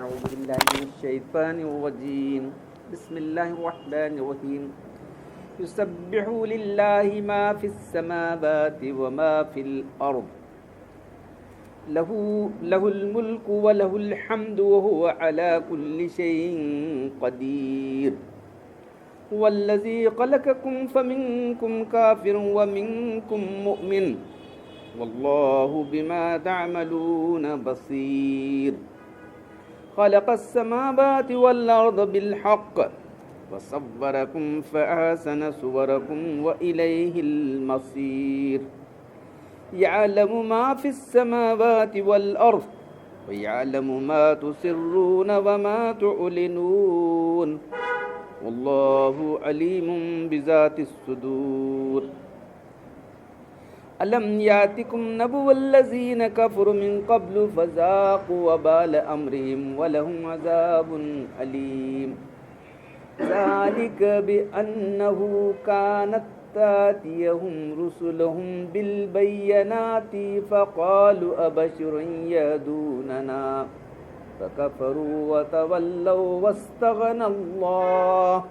أعوذ بالله من الشيطان الرجيم بسم الله الرحمن الرحيم يسبح لله ما في السماوات وما في الأرض له الملك وله الحمد وهو على كل شيء قدير هو الذي خلقكم فمنكم كافر ومنكم مؤمن والله بما تعملون بصير خلق السماوات والأرض بالحق وصوركم فأحسن صوركم وإليه المصير يعلم ما في السماوات والأرض ويعلم ما تسرون وما تعلنون والله عليم بذات الصدور ألم يأتكم نبأ الذين كفروا من قبل فذاقوا وبال أمرهم ولهم عذاب أليم ذلك بأنه كانت تأتيهم رسلهم بالبينات فقالوا أبشر يهدوننا فكفروا وتولوا واستغنى الله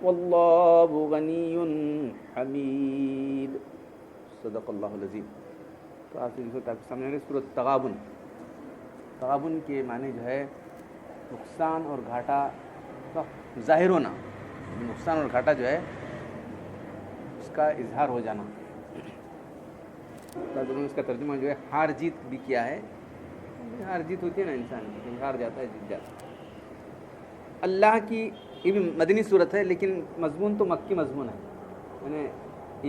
والله غني حميد صدق اللہ العظیم. تو آپ سے سامنے سورۃ تغابن کے معنی جو ہے نقصان اور گھاٹا کا ظاہر ہونا، نقصان اور گھاٹا جو ہے اس کا اظہار ہو جانا. اس کا ترجمہ جو ہے ہار جیت بھی کیا ہے. ہار جیت ہوتی ہے نا انسان کی، ہار جاتا ہے جیت جاتا ہے. اللہ کی یہ بھی مدنی صورت ہے لیکن مضمون تو مکی مضمون ہے. میں نے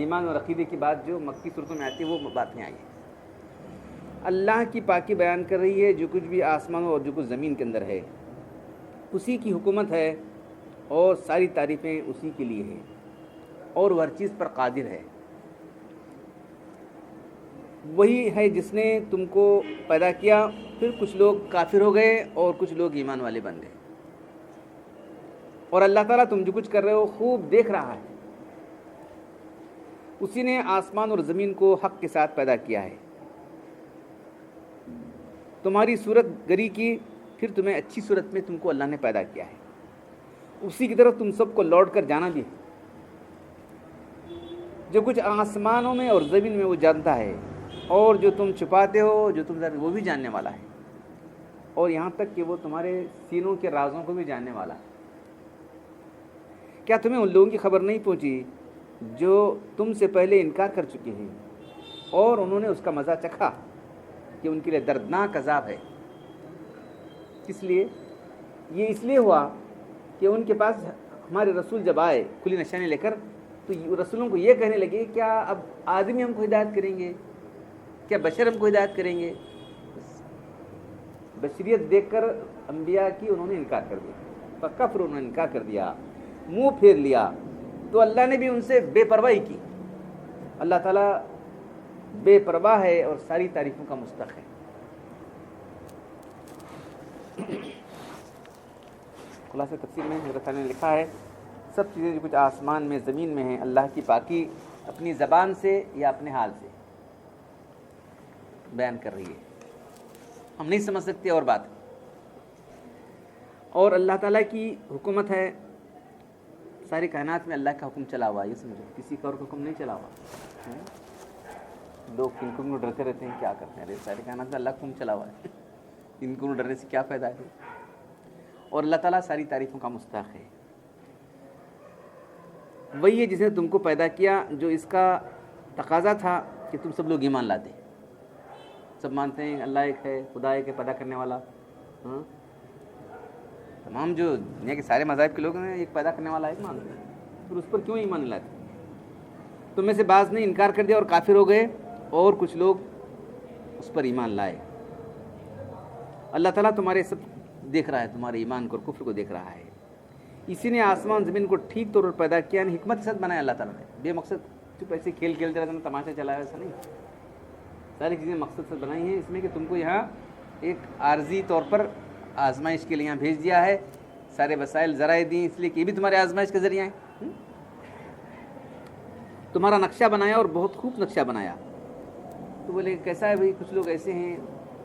ایمان اور عقیدے کی بات جو مکی صورتوں میں آتی ہے وہ بات نہیں آئی ہے. اللہ کی پاکی بیان کر رہی ہے. جو کچھ بھی آسمانوں اور جو کچھ زمین کے اندر ہے اسی کی حکومت ہے اور ساری تعریفیں اسی کے لیے ہیں اور وہ ہر چیز پر قادر ہے. وہی ہے جس نے تم کو پیدا کیا. پھر کچھ لوگ کافر ہو گئے اور کچھ لوگ ایمان والے بن گئے. اور اللہ تعالیٰ تم جو کچھ کر رہے ہو خوب دیکھ رہا ہے. اسی نے آسمان اور زمین کو حق کے ساتھ پیدا کیا ہے، تمہاری صورت گری کی، پھر تمہیں اچھی صورت میں تم کو اللہ نے پیدا کیا ہے. اسی کی طرف تم سب کو لوٹ کر جانا بھی ہے. جو کچھ آسمانوں میں اور زمین میں وہ جانتا ہے، اور جو تم چھپاتے ہو جو تم وہ بھی جاننے والا ہے، اور یہاں تک کہ وہ تمہارے سینوں کے رازوں کو بھی جاننے والا ہے. کیا تمہیں ان لوگوں کی خبر نہیں پہنچی جو تم سے پہلے انکار کر چکے ہیں اور انہوں نے اس کا مزہ چکھا کہ ان کے لیے دردناک عذاب ہے. کس لیے؟ یہ اس لیے ہوا کہ ان کے پاس ہمارے رسول جب آئے کھلی نشانی لے کر تو رسولوں کو یہ کہنے لگے کیا اب آدمی ہم کو ہدایت کریں گے، کیا بشر ہم کو ہدایت کریں گے. بشریت دیکھ کر انبیاء کی انہوں نے انکار کر دیا، کفر انہوں نے انکار کر دیا، منہ پھیر لیا. تو اللہ نے بھی ان سے بے پرواہی کی. اللہ تعالیٰ بے پرواہ ہے اور ساری تعریفوں کا مستحق ہے. خلاصہ تفسیر میں حضرت نے لکھا ہے سب چیزیں جو کچھ آسمان میں زمین میں ہیں اللہ کی پاکی اپنی زبان سے یا اپنے حال سے بیان کر رہی ہے. ہم نہیں سمجھ سکتے اور بات. اور اللہ تعالیٰ کی حکومت ہے. ساری کائنات میں اللہ کا حکم چلا ہوا ہے. یہ سمجھو کسی کا اور حکم نہیں چلا ہوا. لوگ کن کو ڈرتے رہتے ہیں، کیا کرتے ہیں. ساری کائنات میں اللہ کا حکم چلا ہوا ہے. ان کو ڈرنے سے کیا فائدہ ہے. اور اللہ تعالیٰ ساری تعریفوں کا مستحق ہے. وہی ہے جس نے تم کو پیدا کیا. جو اس کا تقاضا تھا کہ تم سب لوگ ایمان لاتے. سب مانتے ہیں اللہ ایک ہے، خدا ایک ہے پیدا کرنے والا. تمام جو دنیا کے سارے مذاہب کے لوگ ہیں ایک پیدا کرنے والا ایک مانتے ہیں. پھر اس پر کیوں ایمان لاتے؟ تم میں سے بعض نے انکار کر دیا اور کافر ہو گئے اور کچھ لوگ اس پر ایمان لائے. اللہ تعالیٰ تمہارے سب دیکھ رہا ہے، تمہارے ایمان کو اور کفر کو دیکھ رہا ہے. اسی نے آسمان زمین کو ٹھیک طور پر پیدا کیا، یعنی حکمت کے ساتھ بنایا اللہ تعالیٰ نے. بے مقصد چپ ایسے کھیل کھیلتے رہتے ہیں تماشا چلایا ایسا نہیں. ساری چیزیں مقصد سے بنائی ہیں اس میں کہ تم کو یہاں ایک عارضی طور پر آزمائش کے لیے یہاں بھیج دیا ہے. سارے وسائل ذرائع دی اس لیے کہ یہ بھی تمہارے آزمائش کے ذریعہ ہیں. تمہارا نقشہ بنایا اور بہت خوب نقشہ بنایا. تو بولے کیسا ہے بھائی؟ کچھ لوگ ایسے ہیں.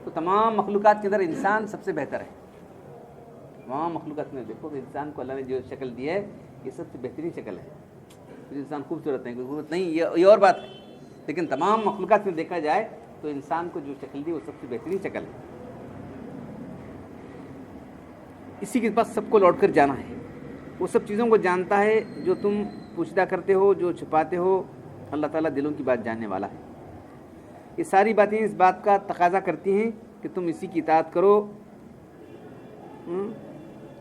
تو تمام مخلوقات کے اندر انسان سب سے بہتر ہے. تمام مخلوقات میں دیکھو کہ انسان کو اللہ نے جو شکل دی ہے یہ سب سے بہترین شکل ہے. انسان خوبصورت نہیں خوبصورت نہیں یہ اور بات ہے, لیکن تمام مخلوقات میں دیکھا جائے تو انسان کو جو شکل دی وہ سب سے بہترین شکل ہے. اسی کے پاس سب کو لوٹ کر جانا ہے. وہ سب چیزوں کو جانتا ہے جو تم پوچھتا کرتے ہو, جو چھپاتے ہو. اللہ تعالیٰ دلوں کی بات جاننے والا ہے. یہ ساری باتیں اس بات کا تقاضا کرتی ہیں کہ تم اسی کی اطاعت کرو,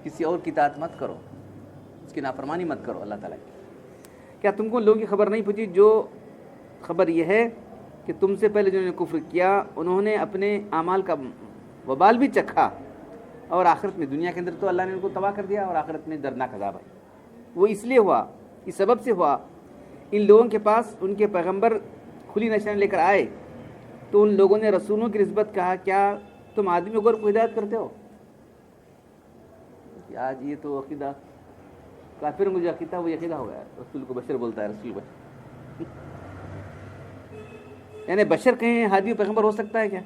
کسی اور کی اطاعت مت کرو, اس کی نافرمانی مت کرو اللہ تعالیٰ کی. کیا تم کو لوگوں کی خبر نہیں پہنچی؟ جو خبر یہ ہے کہ تم سے پہلے جنہوں نے کفر کیا انہوں نے اپنے اعمال کا وبال بھی چکھا, اور آخرت میں دنیا کے اندر تو اللہ نے ان کو تباہ کر دیا, اور آخرت میں دردناک عذاب ہے. وہ اس لیے ہوا, اس سبب سے ہوا, ان لوگوں کے پاس ان کے پیغمبر کھلی نشانی لے کر آئے تو ان لوگوں نے رسولوں کی نسبت کہا کیا تم آدمی غور کو ہدایت کرتے ہو؟ آج یہ تو عقیدہ کافروں کو جو عقیدہ وہ عقیدہ ہو گیا, رسول کو بشر بولتا ہے, رسول بشر یعنی بشر کہیں ہادی پیغمبر ہو سکتا ہے کیا؟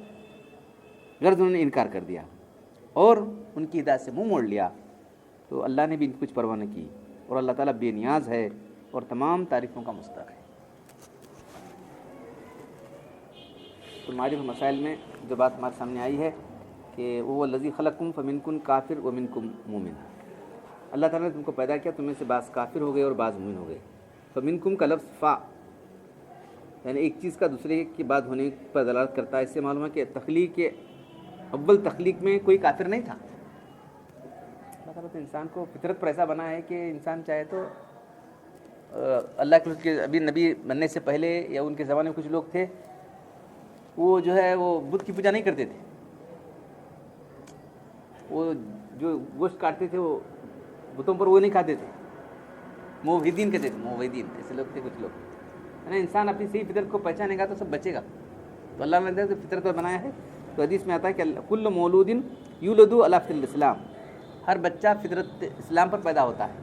غرض انہوں نے انکار کر دیا اور ان کی ہدایت سے منہ موڑ لیا, تو اللہ نے بھی ان کچھ پرواہ نہ کی. اور اللہ تعالیٰ بے نیاز ہے اور تمام تعریفوں کا مستحق ہے. تو معرف مسائل میں جو بات ہمارے سامنے آئی ہے کہ وہ الذی خلقکم فمنکم کافر ومنکم مومن. اللہ تعالیٰ نے تم کو پیدا کیا, تم میں سے بعض کافر ہو گئے اور بعض مومن ہو گئے. فمنکم کا لفظ فا یعنی ایک چیز کا دوسرے کے بعد ہونے پر دلالت کرتا ہے. اس سے معلوم ہے کہ تخلیق کے اول تخلیق میں کوئی کافر نہیں تھا. اللہ تعالیٰ تو انسان کو فطرت پر ایسا بنا ہے کہ انسان چاہے تو اللہ کے ابھی نبی بننے سے پہلے یا ان کے زمانے میں کچھ لوگ تھے وہ جو ہے وہ بت کی پوجا نہیں کرتے تھے. وہ جو گوشت کاٹتے تھے وہ بتوں پر وہ نہیں کھاتے تھے. موحدین کہتے تھے, موحدین ایسے لوگ تھے کچھ لوگ. یعنی انسان اپنی صحیح فطرت کو پہچانے گا تو سب بچے گا. تو اللہ نے فطرت پر بنایا ہے. تو حدیث میں آتا ہے کہ کل مولود یولد علی فطرت الاسلام, ہر بچہ فطرت اسلام پر پیدا ہوتا ہے.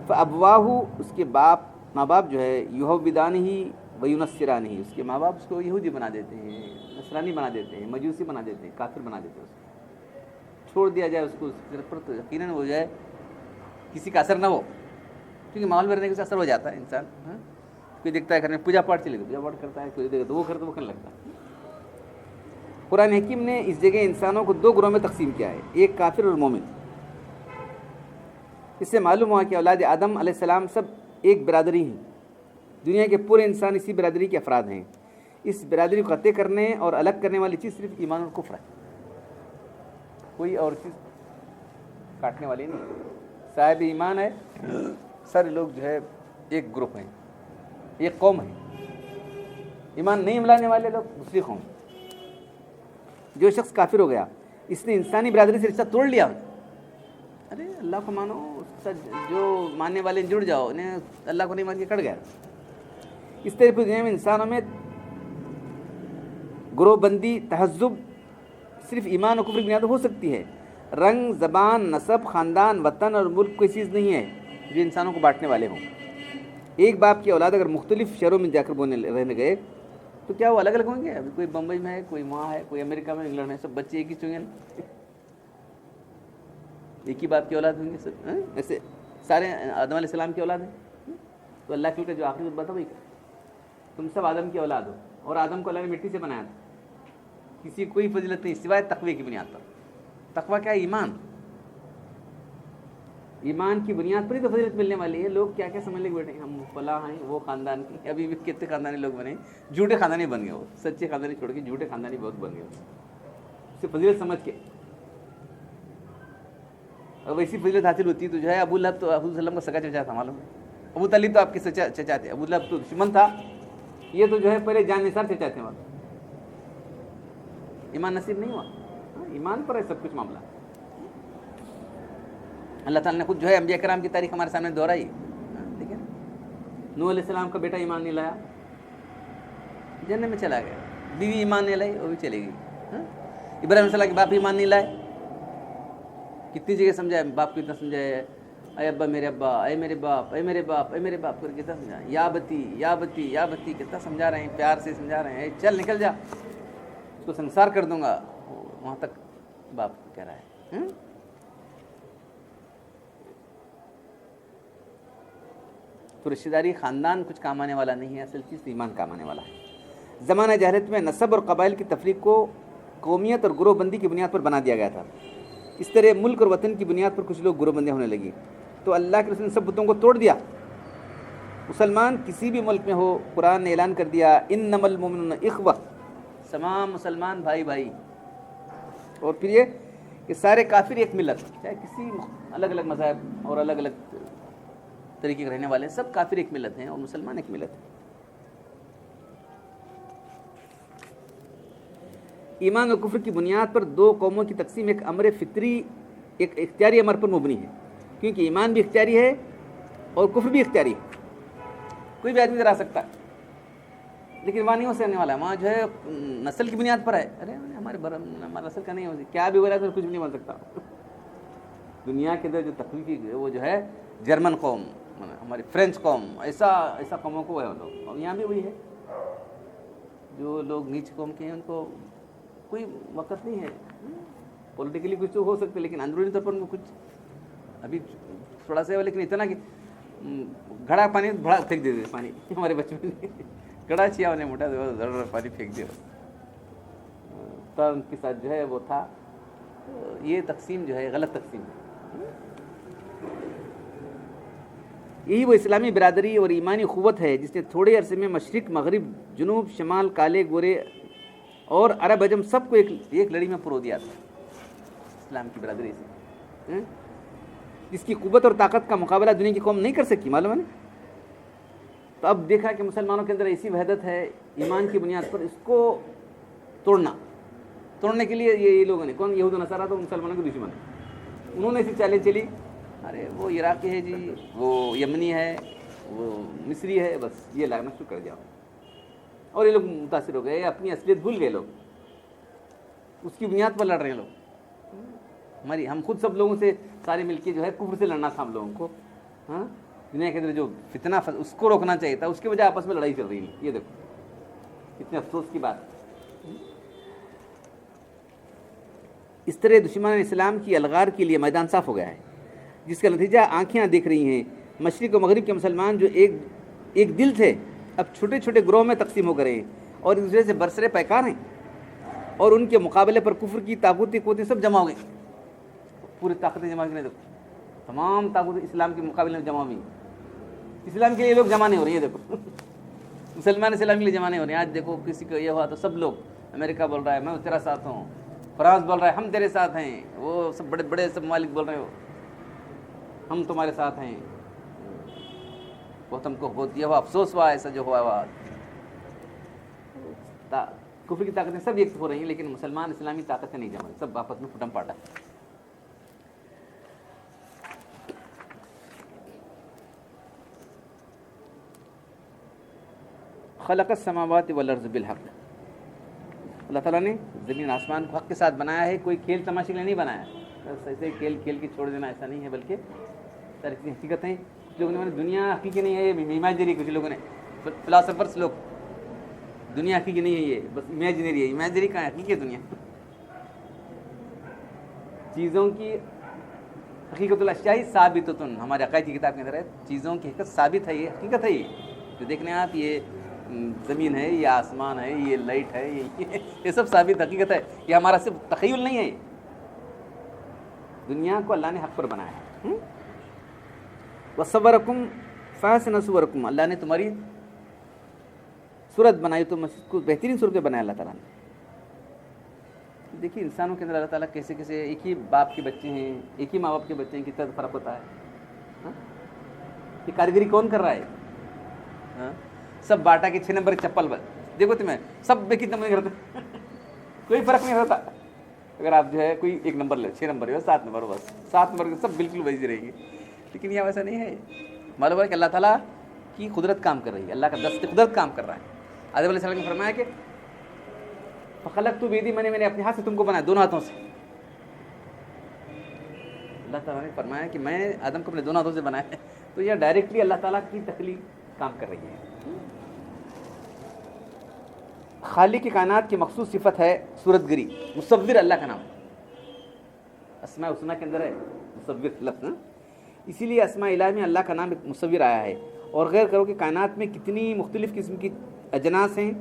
فابواہ اس کے ماں باپ جو ہے یحودانہ وینصرانہ, اس کے ماں باپ اس کو یہودی بنا دیتے ہیں, نصرانی بنا دیتے ہیں, مجوسی بنا دیتے ہیں, کافر بنا دیتے ہیں. اس کو چھوڑ دیا جائے اس کو فطرت پر تو یقیناً ہو جائے کسی کا اثر نہ ہو, کیونکہ ماحول میں رہنے سے اثر ہو جاتا ہے انسان. کوئی دیکھتا ہے گھر میں پوجا پاٹ چلے گا پوجا پاٹ کرتا ہے, کوئی دیکھتا تو وہ کرتا وہ کرنے لگتا ہے. قرآن حکیم نے اس جگہ انسانوں کو دو گروہ میں تقسیم کیا ہے, ایک کافر اور مومن. اس سے معلوم ہوا کہ اولاد آدم علیہ السلام سب ایک برادری ہیں. دنیا کے پورے انسان اسی برادری کے افراد ہیں. اس برادری کو قطع کرنے اور الگ کرنے والی چیز صرف ایمان اور کفر ہے, کوئی اور چیز کاٹنے والی نہیں. صاحب ایمان ہے, سارے لوگ جو ہے ایک گروپ ہیں, ایک قوم ہے. ایمان نہیں ملانے والے لوگ دوسری قوم. جو شخص کافر ہو گیا اس نے انسانی برادری سے رشتہ توڑ لیا. ارے اللہ کو مانو, اس کا جو ماننے والے جڑ جاؤ, انہیں اللہ کو نہیں مان کے کٹ گیا. اس طرح پوری دنیا میں انسانوں میں گروہ بندی تہذب صرف ایمان و کفر کی بنیاد ہو سکتی ہے. رنگ, زبان, نسب, خاندان, وطن اور ملک کوئی چیز نہیں ہے جو انسانوں کو بانٹنے والے ہوں. ایک باپ کی اولاد اگر مختلف شہروں میں جا کر رہنے گئے تو کیا وہ الگ الگ ہوں گے؟ ابھی کوئی بمبئی میں ہے, کوئی وہاں ہے, کوئی امریکہ میں, انگلینڈ میں, سب بچے ایک ہی چونگے, ایک ہی باپ کی اولاد ہوں گے سب. ایسے سارے آدم علیہ السلام کی اولاد ہیں. تو اللہ کے جو آخری خطبہ تھا وہی, تم سب آدم کی اولاد ہو, اور آدم کو اللہ نے مٹی سے بنایا تھا. کسی کوئی فضیلت نہیں سوائے تقوی کی بنیاد پر. تقوی کیا ہے؟ ایمان. ایمان کی بنیاد پر ہی تو فضیلت ملنے والی ہے. لوگ کیا کیا سمجھ لے بیٹھے ہم فلاں ہیں, وہ خاندان کی. ابھی بھی کتنے خاندانی لوگ بنے, جھوٹے خاندانی بن گئے. وہ سچے خاندانی چھوڑ کے جھوٹے خاندانی بہت بن گئے اس سے فضیلت سمجھ کے. اب ایسی فضیلت حاصل ہوتی تو جو ہے ابو لہب تو ابو وسلم کا سگا چچا تھا, معلوم ہے. ابو طالب تو آپ کے چچا تھے, ابو لہب تو دشمن تھا. یہ تو جو ہے پہلے جان نثار چچا تھے. ایمان نصیب نہیں ہوا. ایمان پر ہے سب کچھ معاملہ. اللہ تعالیٰ نے خود جو ہے انبیاء کرام کی تاریخ ہمارے سامنے دہرائی. ٹھیک ہے, نوح علیہ السلام کا بیٹا ایمان نہیں لایا, جنت میں چلا گیا. بیوی ایمان نہیں لائی, وہ بھی چلے گئی. ابراہیم علیہ السلام کے باپ ایمان نہیں لائے, کتنی جگہ سمجھایا, باپ کو اتنا سمجھایا, اے ابا میرے ابا, اے میرے باپ, اے میرے باپ, اے میرے باپ کر کتنا سمجھایا, یا بتی یا بتی یا بتی, کتنا سمجھا رہے ہیں, پیار سے سمجھا رہے ہیں. چل نکل جا, اس کو سنسار کر دوں گا. وہاں تک باپ کہہ رہا ہے. تو رشتہ داری خاندان کچھ کام آنے والا نہیں ہے، اصل چیز ایمان کام آنے والا ہے۔ زمانہ جاہلیت میں نسب اور قبائل کی تفریق کو قومیت اور گروہ بندی کی بنیاد پر بنا دیا گیا تھا۔ اس طرح ملک اور وطن کی بنیاد پر کچھ لوگ گروہ بندیاں ہونے لگی، تو اللہ کے رسول نے سب بتوں کو توڑ دیا۔ مسلمان کسی بھی ملک میں ہو، قرآن نے اعلان کر دیا انما المؤمنون اخوہ، تمام مسلمان بھائی بھائی۔ اور پھر یہ کہ سارے کافر ایک ملت، چاہے کسی الگ الگ مذہب اور الگ الگ طریقے کے رہنے والے، سب کافر ایک ملت ہیں اور مسلمان ایک ملت ہے۔ ایمان اور کفر کی بنیاد پر دو قوموں کی تقسیم ایک امر فطری، ایک اختیاری امر پر مبنی ہے، کیونکہ ایمان بھی اختیاری ہے اور کفر بھی اختیاری ہے۔ کوئی بھی آدمی ادھر آ سکتا ہے، لیکن وہاں نہیں ہو سکنے والا، وہاں جو ہے نسل کی بنیاد پر ہے، ارے ہمارا نسل کا نہیں ہو سکتا، کیا بھی ہو رہا ہے تو کچھ بھی نہیں بن سکتا۔ دنیا کے اندر جو تخلیقی وہ جو ہے جرمن قوم، ہماری فرینچ قوم، ایسا قوموں کو ہے وہ لوگ، اور یہاں بھی وہی ہے۔ جو لوگ نیچ قوم کے ہیں ان کو کوئی وقت نہیں ہے، پولیٹیکلی کچھ تو ہو سکتے، لیکن اندرونی طور پر ان کو کچھ ابھی تھوڑا سا ہے، لیکن اتنا کہ گھڑا پانی بڑا پھینک دیتے پانی، ہمارے بچوں نے گھڑا چھیا انہیں موٹا ضرور پانی پھینک دیا، تو ان کے ساتھ جو ہے وہ تھا۔ یہ تقسیم جو ہے غلط تقسیم ہے۔ یہی وہ اسلامی برادری اور ایمانی قوت ہے جس نے تھوڑے عرصے میں مشرق، مغرب، جنوب، شمال، کالے، گورے اور عرب عجم سب کو ایک لڑی میں پرو دیا تھا۔ اسلام کی برادری سے جس کی قوت اور طاقت کا مقابلہ دنیا کی قوم نہیں کر سکی، معلوم ہے نا؟ تو اب دیکھا کہ مسلمانوں کے اندر ایسی وحدت ہے ایمان کی بنیاد پر، اس کو توڑنے کے لیے یہ لوگوں نے، کون یہود و نصارہ تو مسلمانوں کے دشمن ہیں، انہوں نے ایسی چالیں چلی، ارے وہ عراقی ہے جی، وہ یمنی ہے، وہ مصری ہے، بس یہ لانا شروع کر جاؤ، اور یہ لوگ متاثر ہو گئے، اپنی اصلیت بھول گئے لوگ، اس کی بنیاد پر لڑ رہے ہیں لوگ۔ ہم خود سب لوگوں سے سارے مل کے جو ہے کفر سے لڑنا تھا ہم لوگوں کو، ہاں دنیا کے اندر جو فتنہ اس کو روکنا چاہیے تھا، اس کے بجائے آپس میں لڑائی چل رہی ہے۔ یہ دیکھو کتنے افسوس کی بات۔ اس طرح دشمن اسلام کی الغار کے لیے میدان صاف ہو گیا ہے، جس کا نتیجہ آنکھیں دیکھ رہی ہیں۔ مشرق و مغرب کے مسلمان جو ایک دل تھے، اب چھوٹے چھوٹے گروہ میں تقسیم ہو گئے ہیں اور ایک دوسرے سے برسرے پیکار ہیں، اور ان کے مقابلے پر کفر کی طاقتیں قوتیں سب جمع ہو گئی، پوری طاقتیں جمع کی، دیکھو تمام طاقتیں اسلام کے مقابلے میں جمع ہوئی۔ اسلام کے لیے لوگ جمع نہیں ہو رہی ہیں، دیکھو مسلمان اسلام کے لیے جمع نہیں ہو رہے ہیں۔ آج دیکھو کسی کو یہ ہوا تو سب لوگ، امریکہ بول رہا ہے میں تیرا ساتھ ہوں، فرانس بول رہا ہے ہم تیرے ساتھ ہیں، وہ سب بڑے بڑے سب ممالک بول رہے ہو ہم تمہارے ساتھ ہیں۔ بہت ہم کو بہت یہ ہوا، افسوس ہوا ایسا جو ہوا کفر کی طاقتیں سب ایک ہو رہی ہیں، لیکن مسلمان اسلامی طاقتیں نہیں جمع، سب آپس میں پھٹم پاٹا۔ خلق السماوات والارض بالحق، اللہ تعالیٰ نے زمین آسمان کو حق کے ساتھ بنایا ہے، کوئی کھیل تماشے کے لیے نہیں بنایا ہے، ایسے کھیل کے چھوڑ دینا ایسا نہیں ہے، بلکہ ساری چیزیں حقیقتیں۔ کچھ لوگوں نے دنیا حقیقی نہیں ہے، یہ امیجنری، کچھ لوگوں نے فلاسفرس لوگ دنیا حقیقی نہیں ہے، یہ بس امیجنری ہے، امیجنری کہاں ہے، حقیقی دنیا۔ چیزوں کی حقیقت الاشیاء ثابتۃ، ہمارے عقائد کی کتاب کے اندر ہے، چیزوں کی حقیقت ثابت ہے، یہ حقیقت ہے، یہ جو دیکھنے آپ، یہ زمین ہے، یہ آسمان ہے، یہ لائٹ ہے، یہ سب ثابت حقیقت ہے، یہ ہمارا صرف تخیل نہیں ہے۔ دنیا کو اللہ نے حق پر بنایا ہے۔ وَصَوَّرَكُمْ فَأَحْسَنَ صُوَرَكُمْ، اللہ نے تمہاری صورت بنائی تو اس کو بہترین صورت میں بنایا اللہ تعالیٰ نے۔ دیکھیے انسانوں کے اندر اللہ تعالیٰ کیسے کیسے، ایک ہی باپ کے بچے ہیں، ایک ہی ماں باپ کے بچے ہیں، کتنا فرق ہوتا ہے۔ یہ کاریگری کون کر رہا ہے؟ سب باٹا کے 6 نمبر چپل پر دیکھو تمہیں سب میں کتنے نمبر کرتے کوئی فرق نہیں ہوتا۔ اگر آپ جو ہے کوئی 1 نمبر لے، 6 نمبر ہے، 7 نمبر، بس 7 نمبر کے سب بالکل ویسی رہیں گے، لیکن یہ ویسا نہیں ہے۔ معلوم ہے کہ اللہ تعالیٰ کی قدرت کام کر رہی ہے، اللہ کا دست قدرت کام کر رہا ہے۔ آدم علیہ السلام نے فرمایا کہ فخلقت بیدی، میں نے اپنے ہاتھ سے تم کو بنایا، دونوں ہاتھوں سے۔ اللہ تعالیٰ نے فرمایا کہ میں آدم کو اپنے دونوں ہاتھوں سے بنایا ہے، تو یہ ڈائریکٹلی اللہ تعالیٰ کی تخلیق کام کر رہی ہے۔ خالق کی کائنات کی مخصوص صفت ہے صورت گری، مصور اللہ کا نام، اسماء الحسنی کے اندر ہے مصور لفظ، اسی لیے اسماء الہی میں اللہ کا نام ایک مصور آیا ہے، اور غور کرو کہ کائنات میں کتنی مختلف قسم کی اجناس ہیں،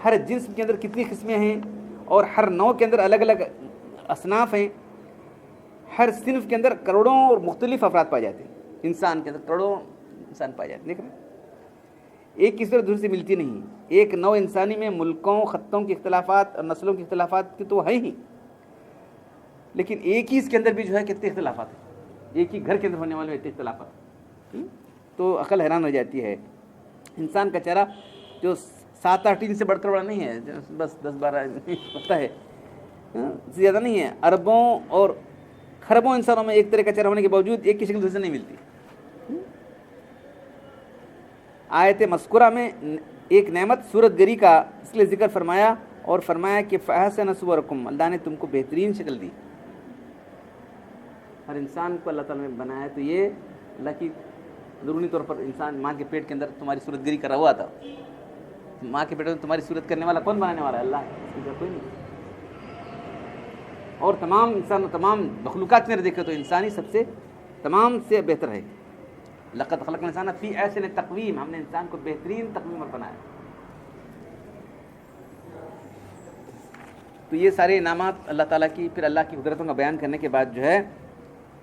ہر جنس کے اندر کتنی قسمیں ہیں، اور ہر نوع کے اندر الگ الگ اصناف ہیں، ہر صنف کے اندر کروڑوں اور مختلف افراد پائے جاتے ہیں، انسان کے اندر کروڑوں انسان پائے جاتے ہیں. دیکھ رہے ہیں ایک کس طرح دوسرے سے ملتی نہیں. ایک نوع انسانی میں ملکوں، خطوں کے اختلافات اور نسلوں کے اختلافات کی تو ہے ہی، لیکن ایک ہی اس کے اندر بھی جو ہے کتنے اختلافات ہیں، ایک ہی گھر کے اندر ہونے والے اتنے اختلافات. تو عقل حیران ہو جاتی ہے. انسان کا چہرہ جو 7-8 انچ سے بڑھ کر بڑا نہیں ہے، بس 10-12 ہوتا ہے، زیادہ نہیں ہے. اربوں اور خربوں انسانوں میں ایک طرح کا چہرہ ہونے کے باوجود ایک کی شکل دوسرے سے نہیں ملتی. آیت مذکورہ میں ایک نعمت صورت گری کا اس لیے ذکر فرمایا اور فرمایا کہ فَأَحْسَنَ صُوَرَكُمْ، اللہ نے تم کو بہترین شکل دی. ہر انسان کو اللہ تعالیٰ نے بنایا تو یہ اللہ کی ضروری طور پر انسان ماں کے پیٹ کے اندر تمہاری صورت گری کر رہا ہوا تھا. ماں کے پیٹ میں تمہاری صورت کرنے والا کون بنانے والا ہے؟ اللہ ہے، اس کی کوئی نہیں. اور تمام انسان تمام مخلوقات میں دیکھے تو انسانی سب سے تمام سے بہتر ہے. لقد خلقنا الانسان فی احسن تقویم، ہم نے انسان کو بہترین تقویم پر بنایا. تو یہ سارے انعامات اللہ تعالیٰ کی، پھر اللہ کی قدرتوں کا بیان کرنے کے بعد جو ہے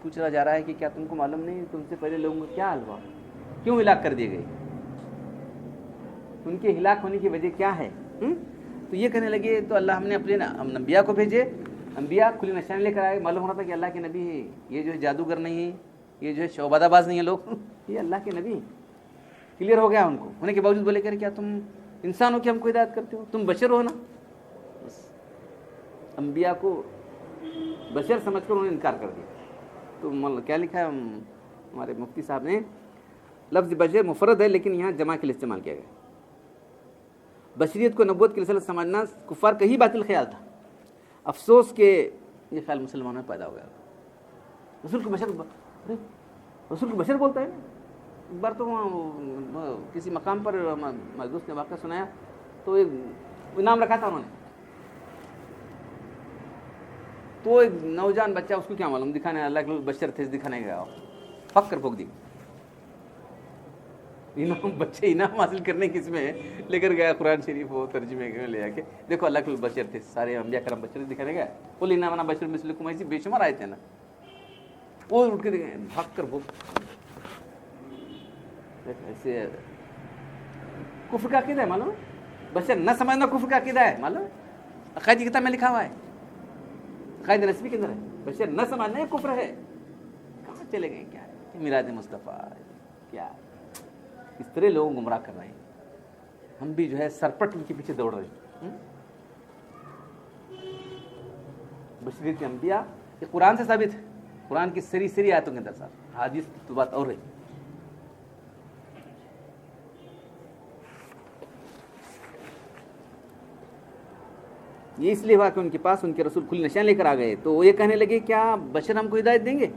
پوچھا جا رہا ہے کہ کیا تم کو معلوم نہیں تم سے پہلے لوگوں کا کیا حال ہوا، کیوں ہلاک کر دیے گئے، ان کے ہلاک ہونے کی وجہ کیا ہے. تو یہ کہنے لگے تو اللہ ہم نے اپنے انبیاء کو بھیجے، انبیاء کھلی نشانی لے کر آئے. معلوم ہو رہا تھا کہ اللہ کے نبی ہے، یہ جو ہے جادوگر نہیں ہے، یہ جو ہے شعبدہ باز نہیں ہے لوگ، یہ اللہ کے نبی. کلیئر ہو گیا ان کو. ہونے کے باوجود بولے کہ کیا تم انسان ہو کہ ہم کو ہدایت کرتے ہو، تم بشر ہو نا. بس انبیاء کو بشر سمجھ کر انہوں نے انکار کر دیا. تو کیا لکھا ہے ہمارے مفتی صاحب نے، لفظ بشر مفرد ہے لیکن یہاں جمع کے لیے استعمال کیا گیا. بشریت کو نبوت کی رسالت سمجھنا کفار کا ہی باطل خیال تھا. افسوس کہ یہ خیال مسلمانوں میں پیدا ہو گیا. رسول کو بشر بولتا ہے. ایک بار تو وہاں کسی مقام پر ہمارے دوست نے واقعہ سنایا تو ایک انعام رکھا تھا انہوں نے، تو ایک نوجوان بچہ، اس کو کیا معلوم، دکھانے اللہ کے بشر تھے، دکھانے گیا پک کر پھونک دی. انعام بچے انعام حاصل کرنے کس میں لے کر گیا قرآن شریف وہ ترجمے میں لے آ کے دیکھو اللہ کے بشر تھے، سارے انبیاء کرام بشر دکھانے گیا. قل انما انا بشر مثلکم، ایسی بے شمار آئے تھے نا. وہ اٹھ کے بھاگ کر بھوک. ایسے کفر کا عقیدہ ہے معلوم، بشر نہ سمجھنا کفر کا عقیدہ ہے معلوم. عقائد کی کتاب میں لکھا ہوا ہے، عقائد رسمی کے اندر ہے، بشر نہ سمجھنا یہ کفر ہے. کہاں چلے گئے، کیا ہے میلاد مصطفیٰ، کیا اس طرح لوگوں کو گمراہ کر رہے ہیں. ہم بھی جو ہے سرپٹ ان کے پیچھے دوڑ رہے ہیں. بشریت انبیاء یہ قرآن سے ثابت ہے، قرآن کی سری آیتوں کے اندر صاحب، حدیث تو بات اور ہے. یہ اس لیے ہوا کہ ان کے پاس ان کے رسول کھلی نشان لے کر آ گئے تو وہ یہ کہنے لگے کیا بشر ہم کو ہدایت دیں گے؟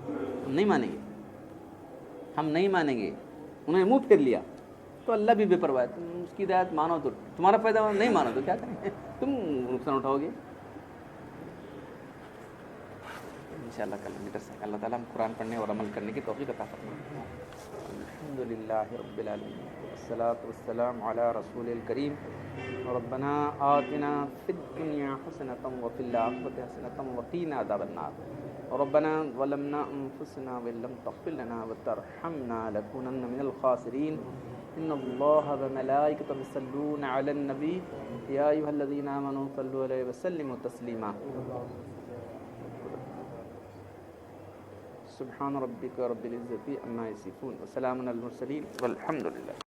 ہم نہیں مانیں گے، ہم نہیں مانیں گے. انہوں نے منہ پھیر لیا. تو اللہ بھی بے پرواہ ہے، تم اس کی ہدایت مانو تو تمہارا فائدہ ہو، نہیں مانو تو کیا کریں، تم نقصان اٹھاؤ گے. انشاءاللہ کل میٹر سے اللہ تعالیٰ ہم قرآن پڑھنے اور عمل کرنے کی توفیق عطا فرمائے. الحمدللہ رب العالمین والصلاة والسلام علی رسول الکریم. ربنا آتنا فی الدنیا حسنة وفی الآخرة حسنة وقنا عذاب النار. ربنا ظلمنا انفسنا وان لم تغفر لنا وترحمنا لنكونن من الخاسرین. ان اللہ وملائکته یصلون علی النبی یا ایھا الذین آمنوا صلوا علیہ وسلموا تسلیما. سبحان ربک رب العزة عما یصفون وسلام علی المرسلین والحمد للہ.